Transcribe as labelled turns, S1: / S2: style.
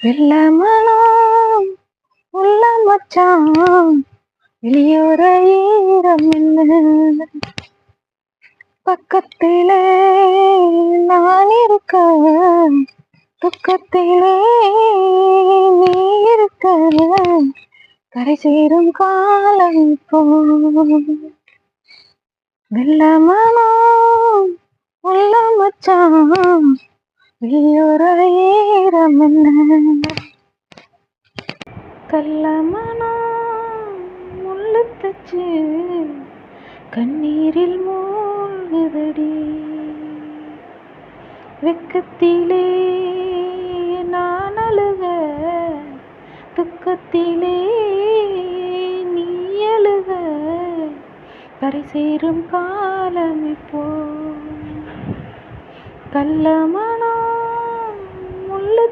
S1: வெள்ளமனம் உள்ள மச்சான் வெளியோர ஈரம் என்ன பக்கத்திலே நான் இருக்க துக்கத்திலே நீ இருக்க கரை சேரும் காலம் இப்போ வெள்ளமனம் உள்ள மச்சான் வெளியோர ஈரம் என்ன கள்ளமனம் முள்ளு தச்சு கண்ணீரில் மூழ்குதடி வெக்கத்திலே நான் அழுக துக்கத்திலே நீ அழுக கரை சேரும் காலம் இப்போ கள்ளமனம்